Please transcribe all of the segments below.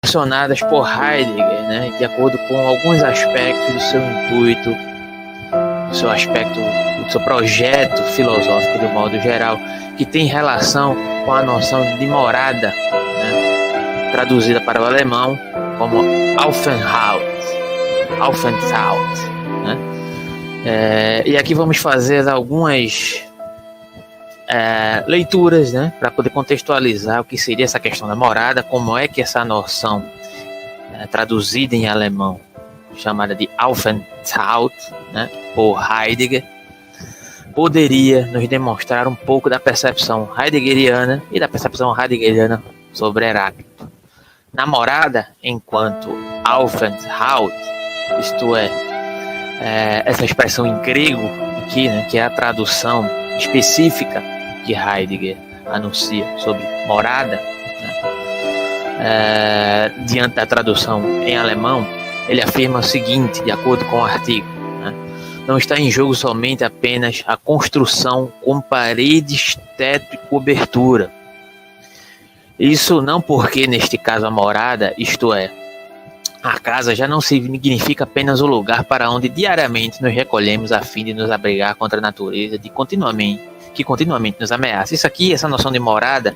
concepcionadas por Heidegger, né, de acordo com alguns aspectos do seu intuito, do seu aspecto, do seu projeto filosófico de um modo geral, que tem relação com a noção de morada, né, traduzida para o alemão como Aufenthalt, né? E aqui vamos fazer algumas leituras, né, para poder contextualizar o que seria essa questão da morada, como é que essa noção, traduzida em alemão, chamada de Aufenthalt, né, por Heidegger, poderia nos demonstrar um pouco da percepção heideggeriana e da percepção heideggeriana sobre Heráclito. Na morada, enquanto Aufenthalt, isto é, essa expressão em grego aqui, né, que é a tradução específica que Heidegger anuncia sobre morada, né, diante da tradução em alemão, ele afirma o seguinte, de acordo com o artigo, né, não está em jogo somente apenas a construção com paredes, teto e cobertura. Isso não porque, neste caso, a morada, isto é, a casa, já não significa apenas o lugar para onde diariamente nos recolhemos a fim de nos abrigar contra a natureza que continuamente nos ameaça. Isso aqui, essa noção de morada,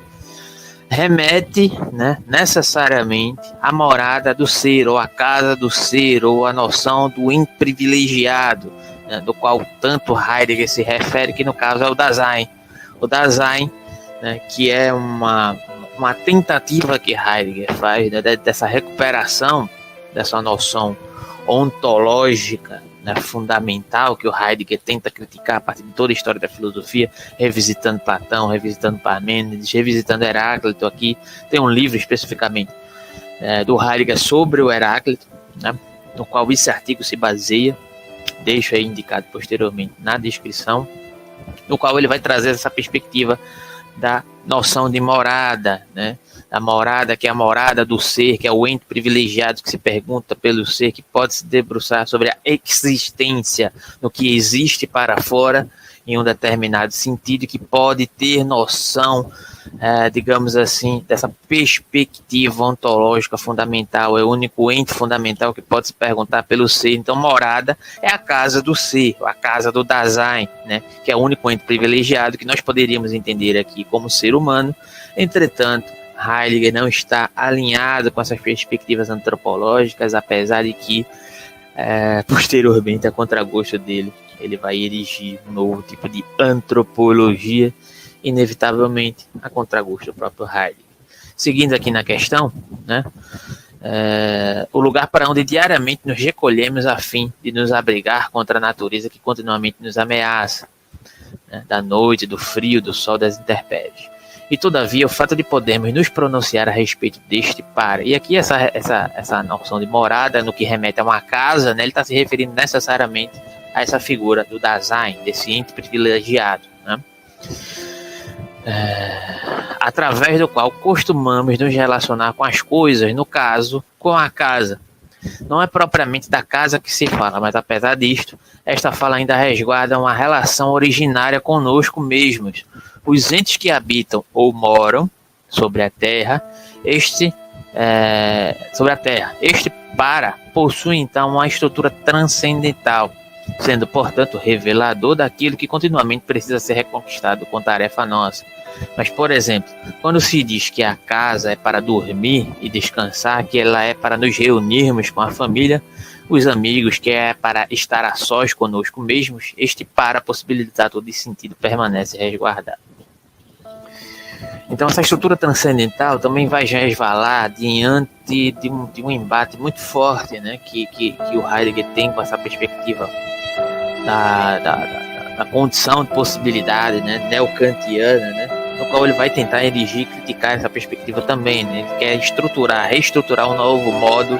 remete, né, necessariamente à morada do ser, ou à casa do ser, ou à noção do ente privilegiado, né, do qual tanto Heidegger se refere, que no caso é o Dasein. O Dasein, né, que é uma tentativa que Heidegger faz, né, dessa recuperação dessa noção ontológica, né, fundamental, que o Heidegger tenta criticar a partir de toda a história da filosofia, revisitando Platão, revisitando Parmênides, revisitando Heráclito. Aqui tem um livro especificamente do Heidegger sobre o Heráclito, né, no qual esse artigo se baseia, deixo aí indicado posteriormente na descrição, no qual ele vai trazer essa perspectiva da noção de morada, né? A morada, que é a morada do ser, que é o ente privilegiado que se pergunta pelo ser, que pode se debruçar sobre a existência, no que existe para fora, em um determinado sentido, que pode ter noção, digamos assim, dessa perspectiva ontológica fundamental, é o único ente fundamental que pode se perguntar pelo ser. Então, morada é a casa do ser, a casa do Dasein, né, que é o único ente privilegiado que nós poderíamos entender aqui como ser humano. Entretanto, Heidegger não está alinhado com essas perspectivas antropológicas, apesar de que, posteriormente, a contragosto dele, ele vai erigir um novo tipo de antropologia, inevitavelmente a contragosto do próprio Heidegger. Seguindo aqui na questão, né, o lugar para onde diariamente nos recolhemos a fim de nos abrigar contra a natureza que continuamente nos ameaça, né, da noite, do frio, do sol, das intempéries. E todavia o fato de podermos nos pronunciar a respeito deste para, e aqui essa noção de morada, no que remete a uma casa, né, ele está se referindo necessariamente a essa figura do Dasein, desse ente privilegiado, né, através do qual costumamos nos relacionar com as coisas, no caso, com a casa. Não é propriamente da casa que se fala, mas apesar disto, esta fala ainda resguarda uma relação originária conosco mesmos. Os entes que habitam ou moram sobre a terra, este para possui então uma estrutura transcendental, sendo, portanto, revelador daquilo que continuamente precisa ser reconquistado com tarefa nossa. Mas, por exemplo, quando se diz que a casa é para dormir e descansar, que ela é para nos reunirmos com a família, os amigos, que é para estar a sós conosco mesmos, este para possibilitar todo esse sentido permanece resguardado. Então, essa estrutura transcendental também vai resvalar diante de um embate muito forte, né, que o Heidegger tem com essa perspectiva da condição de possibilidade, né, neocantiana, né, no qual ele vai tentar erigir e criticar essa perspectiva também, né. Ele quer reestruturar um novo modo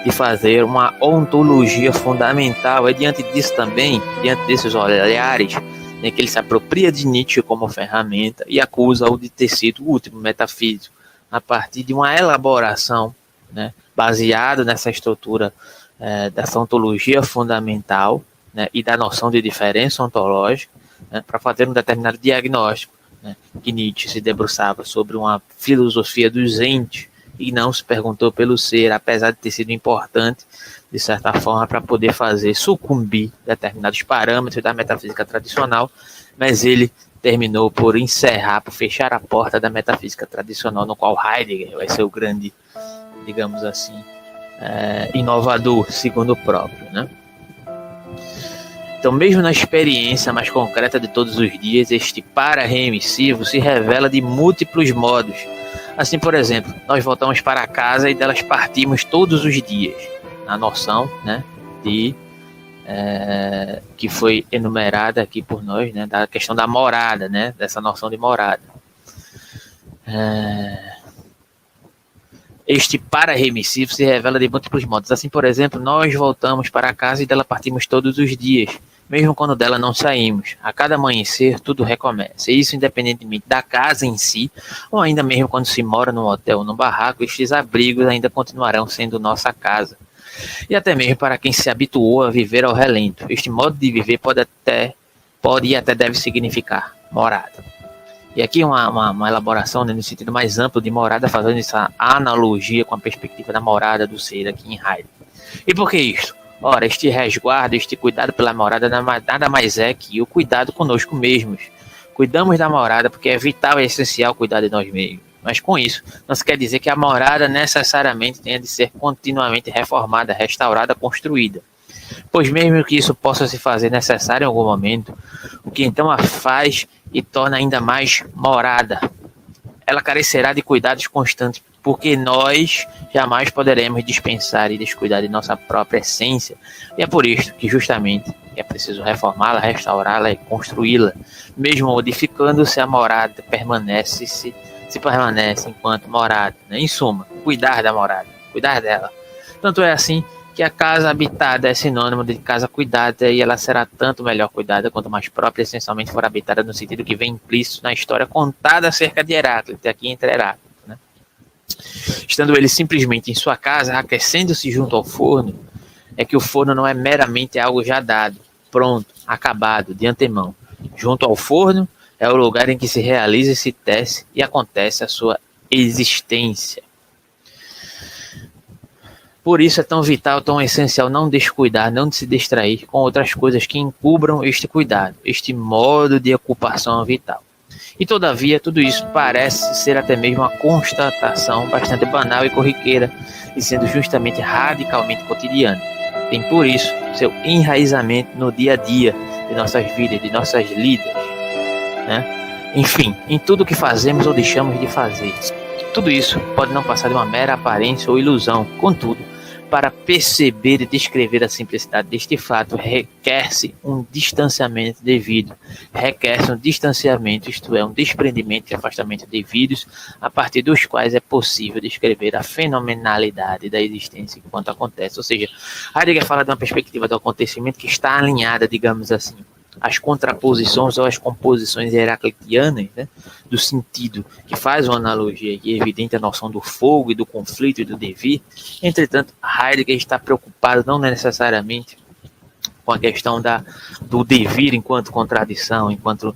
de fazer uma ontologia fundamental. É diante disso também, diante desses olhares, né, que ele se apropria de Nietzsche como ferramenta e acusa-o de ter sido o último metafísico, a partir de uma elaboração, né, baseada nessa estrutura dessa ontologia fundamental, né, e da noção de diferença ontológica, né, para fazer um determinado diagnóstico, né, que Nietzsche se debruçava sobre uma filosofia dos entes, e não se perguntou pelo ser, apesar de ter sido importante, de certa forma, para poder fazer sucumbir determinados parâmetros da metafísica tradicional, mas ele terminou por encerrar, por fechar a porta da metafísica tradicional, no qual Heidegger vai ser o grande, digamos assim, inovador, segundo o próprio, né? Então, mesmo na experiência mais concreta de todos os dias, este para-remissivo se revela de múltiplos modos. Assim, por exemplo, nós voltamos para casa e delas partimos todos os dias, na noção, né, de que foi enumerada aqui por nós, né, da questão da morada, né, dessa noção de morada. Este para-remissivo se revela de múltiplos modos. Assim, por exemplo, nós voltamos para casa e dela partimos todos os dias, mesmo quando dela não saímos. A cada amanhecer, tudo recomeça. E isso independentemente da casa em si, ou ainda mesmo quando se mora num hotel ou num barraco, estes abrigos ainda continuarão sendo nossa casa. E até mesmo para quem se habituou a viver ao relento. Este modo de viver pode e até deve significar morada. E aqui uma elaboração, né, no sentido mais amplo de morada, fazendo essa analogia com a perspectiva da morada do ser aqui em Heidegger. E por que isso? Ora, este resguardo, este cuidado pela morada nada mais é que o cuidado conosco mesmos. Cuidamos da morada porque é vital e essencial cuidar de nós mesmos. Mas com isso, não se quer dizer que a morada necessariamente tenha de ser continuamente reformada, restaurada, construída. Pois mesmo que isso possa se fazer necessário em algum momento, o que então a faz e torna ainda mais morada, ela carecerá de cuidados constantes, porque nós jamais poderemos dispensar e descuidar de nossa própria essência. E é por isso que justamente é preciso reformá-la, restaurá-la e construí-la, mesmo modificando-se a morada, permanece enquanto morada, né? Em suma, cuidar da morada, cuidar dela. Tanto é assim que a casa habitada é sinônimo de casa cuidada, e ela será tanto melhor cuidada quanto mais própria essencialmente for habitada, no sentido que vem implícito na história contada acerca de Heráclito, aqui entre Heráclito, né? Estando ele simplesmente em sua casa, aquecendo-se junto ao forno, é que o forno não é meramente algo já dado, pronto, acabado, de antemão. Junto ao forno é o lugar em que se realiza, se tece e acontece a sua existência. Por isso é tão vital, tão essencial não descuidar, não se distrair com outras coisas que encubram este cuidado, este modo de ocupação vital. E todavia, tudo isso parece ser até mesmo uma constatação bastante banal e corriqueira, e sendo justamente radicalmente cotidiana. Tem por isso seu enraizamento no dia a dia de nossas vidas, de nossas lidas, né? Enfim, em tudo que fazemos ou deixamos de fazer. Tudo isso pode não passar de uma mera aparência ou ilusão. Contudo, para perceber e descrever a simplicidade deste fato, requer-se um distanciamento devido. Requer-se um distanciamento, isto é, um desprendimento e afastamento devidos, a partir dos quais é possível descrever a fenomenalidade da existência enquanto acontece. Ou seja, Heidegger fala de uma perspectiva do acontecimento que está alinhada, digamos assim, as contraposições ou as composições heraclitianas, né, do sentido, que faz uma analogia e evidente a noção do fogo e do conflito e do devir. Entretanto, Heidegger está preocupado não necessariamente com a questão do devir enquanto contradição, enquanto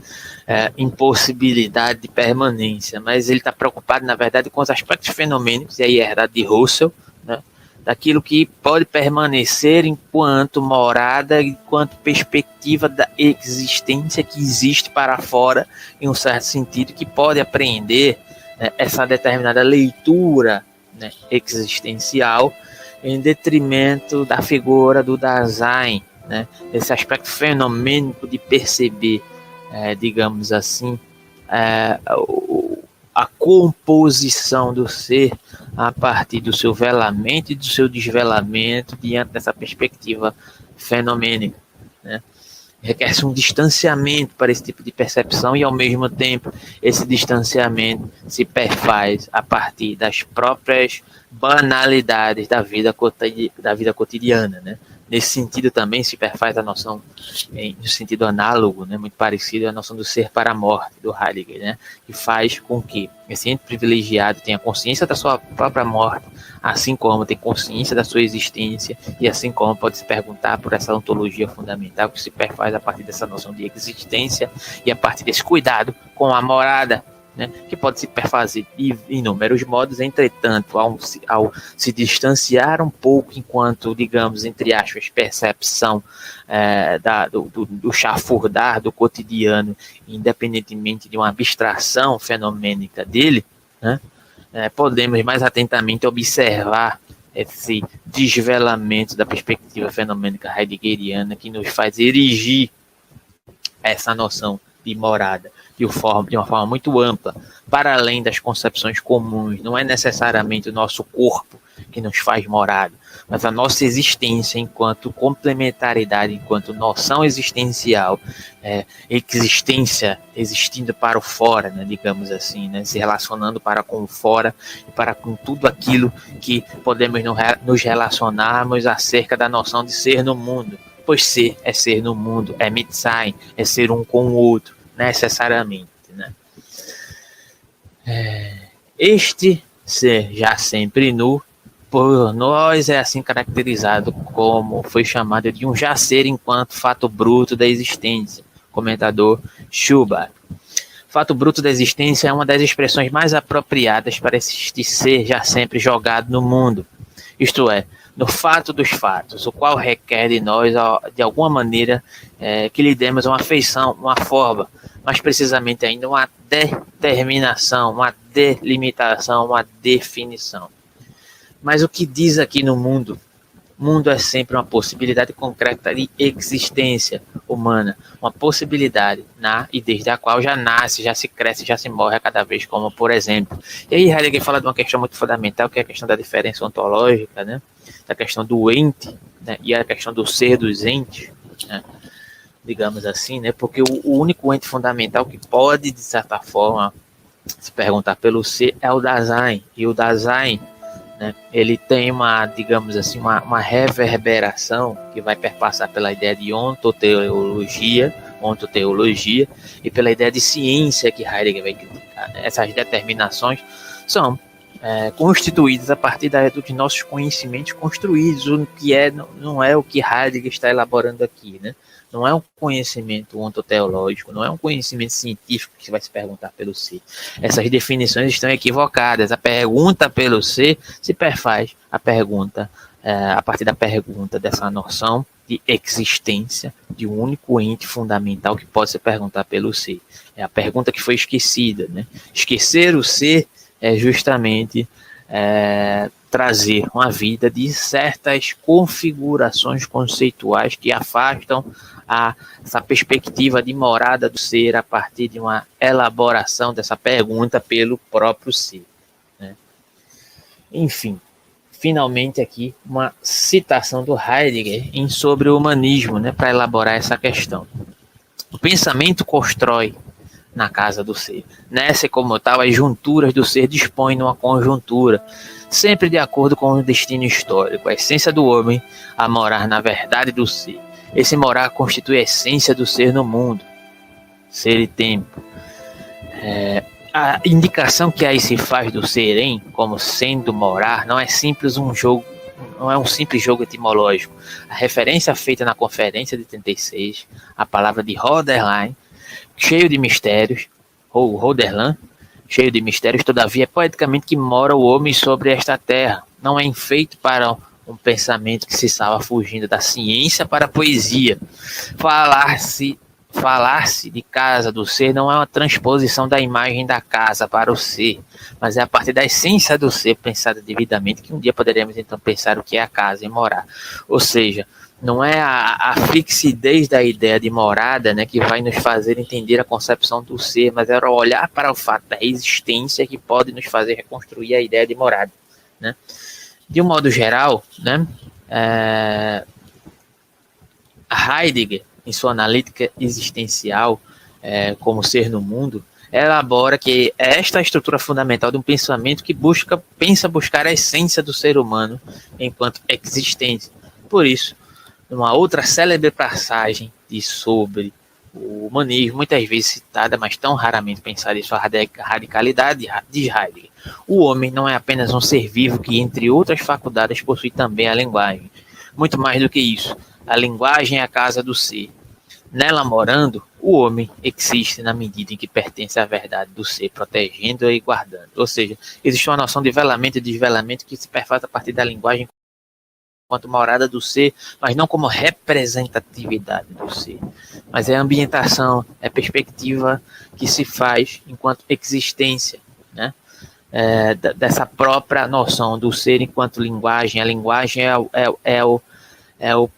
impossibilidade de permanência, mas ele está preocupado, na verdade, com os aspectos fenomênicos, e aí é herdado de Husserl, né, daquilo que pode permanecer enquanto morada, enquanto perspectiva da existência que existe para fora, em um certo sentido, que pode apreender, né, essa determinada leitura, né, existencial, em detrimento da figura do Dasein, né, esse aspecto fenomênico de perceber, digamos assim, a composição do ser a partir do seu velamento e do seu desvelamento diante dessa perspectiva fenomênica, né? Requer-se um distanciamento para esse tipo de percepção, e ao mesmo tempo esse distanciamento se perfaz a partir das próprias banalidades da vida cotidiana, né? Nesse sentido também se perfaz a noção, no sentido análogo, né, muito parecido, a noção do ser para a morte, do Heidegger, né, que faz com que esse ente privilegiado tenha consciência da sua própria morte, assim como tem consciência da sua existência, e assim como pode se perguntar por essa ontologia fundamental que se perfaz a partir dessa noção de existência e a partir desse cuidado com a morada, né, que pode se perfazer de inúmeros modos. Entretanto, ao se distanciar um pouco enquanto, digamos, entre aspas, percepção do chafurdar do cotidiano, independentemente de uma abstração fenomênica dele, né, podemos mais atentamente observar esse desvelamento da perspectiva fenomênica heideggeriana, que nos faz erigir essa noção de morada de uma forma muito ampla, para além das concepções comuns. Não é necessariamente o nosso corpo que nos faz morada, mas a nossa existência enquanto complementaridade, enquanto noção existencial, existência existindo para o fora, né, digamos assim, né, se relacionando para com o fora e para com tudo aquilo que podemos nos relacionarmos acerca da noção de ser no mundo, pois ser é ser no mundo, é Mitsein, é ser um com o outro, necessariamente, né? Este ser já sempre nu, por nós é assim caracterizado como foi chamado de um já ser enquanto fato bruto da existência. Comentador Schubart. Fato bruto da existência é uma das expressões mais apropriadas para este ser já sempre jogado no mundo, isto é, no fato dos fatos, o qual requer de nós, de alguma maneira, que lhe demos uma feição, uma forma, mais precisamente ainda uma determinação, uma delimitação, uma definição. Mas o que diz aqui no mundo? Mundo é sempre uma possibilidade concreta de existência humana, uma possibilidade e desde a qual já nasce, já se cresce, já se morre a cada vez, como por exemplo. E aí Heidegger fala de uma questão muito fundamental, que é a questão da diferença ontológica, né? Da questão do ente, né? E a questão do ser dos entes, né? Digamos assim, né? Porque o único ente fundamental que pode, de certa forma, se perguntar pelo ser é o Dasein, e o Dasein, né, ele tem digamos assim, uma reverberação que vai perpassar pela ideia de ontoteologia e pela ideia de ciência que Heidegger vai criticar, né? Essas determinações são constituídas a partir dos nossos conhecimentos construídos, o que não é o que Heidegger está elaborando aqui, né? Não é um conhecimento ontoteológico, não é um conhecimento científico que vai se perguntar pelo ser. Essas definições estão equivocadas. A pergunta pelo ser se perfaz a partir da pergunta dessa noção de existência de um único ente fundamental que pode se perguntar pelo ser. É a pergunta que foi esquecida, né? Esquecer o ser é justamente trazer uma vida de certas configurações conceituais que afastam essa perspectiva de morada do ser a partir de uma elaboração dessa pergunta pelo próprio ser, né? Enfim, finalmente aqui uma citação do Heidegger sobre o humanismo, né, para elaborar essa questão. O pensamento constrói na casa do ser. Nessa, como tal, as junturas do ser dispõem de uma conjuntura, sempre de acordo com o destino histórico, a essência do homem a morar na verdade do ser. Esse morar constitui a essência do ser no mundo, ser e tempo. A indicação que aí se faz do serem como sendo morar não é simples um jogo, não é um simples jogo etimológico. A referência feita na conferência de 36, a palavra de Hölderlin, cheio de mistérios, ou Hölderlin, cheio de mistérios, todavia é poeticamente que mora o homem sobre esta terra. Não é enfeito para um pensamento que se estava fugindo da ciência para a poesia. Falar-se de casa do ser não é uma transposição da imagem da casa para o ser, mas é a partir da essência do ser pensada devidamente que um dia poderemos então pensar o que é a casa e morar. Ou seja, não é a fixidez da ideia de morada, né, que vai nos fazer entender a concepção do ser, mas é olhar para o fato da existência que pode nos fazer reconstruir a ideia de morada, né? De um modo geral, né, Heidegger, em sua analítica existencial, como ser no mundo, elabora que esta é a estrutura fundamental de um pensamento que pensa buscar a essência do ser humano enquanto existente. Por isso, numa outra célebre passagem sobre o humanismo, muitas vezes citada, mas tão raramente pensada em sua radicalidade, de Heidegger: o homem não é apenas um ser vivo que, entre outras faculdades, possui também a linguagem. Muito mais do que isso, a linguagem é a casa do ser. Nela morando, o homem existe na medida em que pertence à verdade do ser, protegendo-a e guardando. Ou seja, existe uma noção de velamento e desvelamento que se perfaz a partir da linguagem enquanto morada do ser, mas não como representatividade do ser. Mas é a ambientação, é a perspectiva que se faz enquanto existência, né? Dessa própria noção do ser enquanto linguagem. A linguagem é o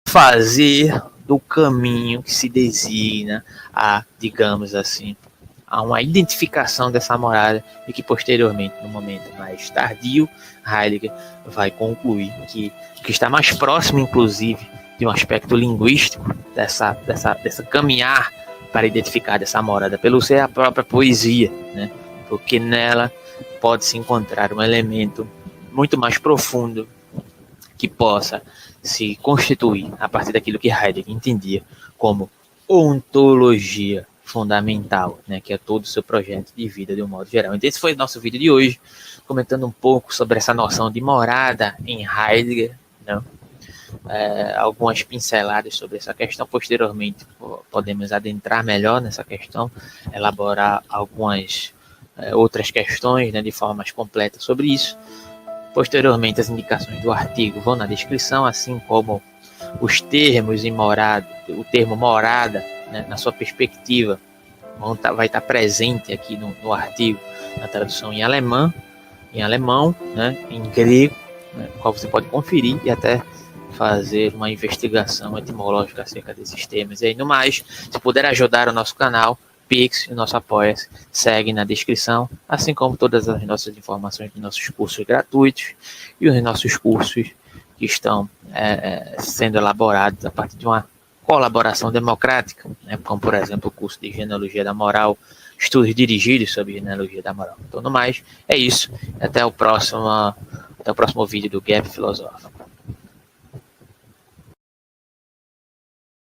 perfazer do caminho que se designa a, digamos assim, a uma identificação dessa morada e que posteriormente, no momento mais tardio, Heidegger vai concluir que o que está mais próximo, inclusive, de um aspecto linguístico dessa caminhar para identificar dessa morada pelo ser é a própria poesia, né? Porque nela pode-se encontrar um elemento muito mais profundo que possa se constituir a partir daquilo que Heidegger entendia como ontologia fundamental, né, que é todo o seu projeto de vida de um modo geral. Então esse foi o nosso vídeo de hoje, comentando um pouco sobre essa noção de morada em Heidegger, né? Algumas pinceladas sobre essa questão. Posteriormente podemos adentrar melhor nessa questão, elaborar algumas outras questões, né, de forma mais completa sobre isso. Posteriormente as indicações do artigo vão na descrição, assim como os termos em morada, o termo morada, né, na sua perspectiva, vai estar presente aqui no artigo, na tradução em alemão, né, em grego, né, qual você pode conferir e até fazer uma investigação etimológica acerca desses termos. E aí, no mais, se puder ajudar o nosso canal, Pix e o nosso Apoia-se, segue na descrição, assim como todas as nossas informações de nossos cursos gratuitos e os nossos cursos que estão sendo elaborados a partir de uma colaboração democrática, né, como, por exemplo, o curso de Genealogia da Moral, estudos dirigidos sobre Genealogia da Moral. Então, no mais, é isso. Até o próximo vídeo do Gap Filosófico.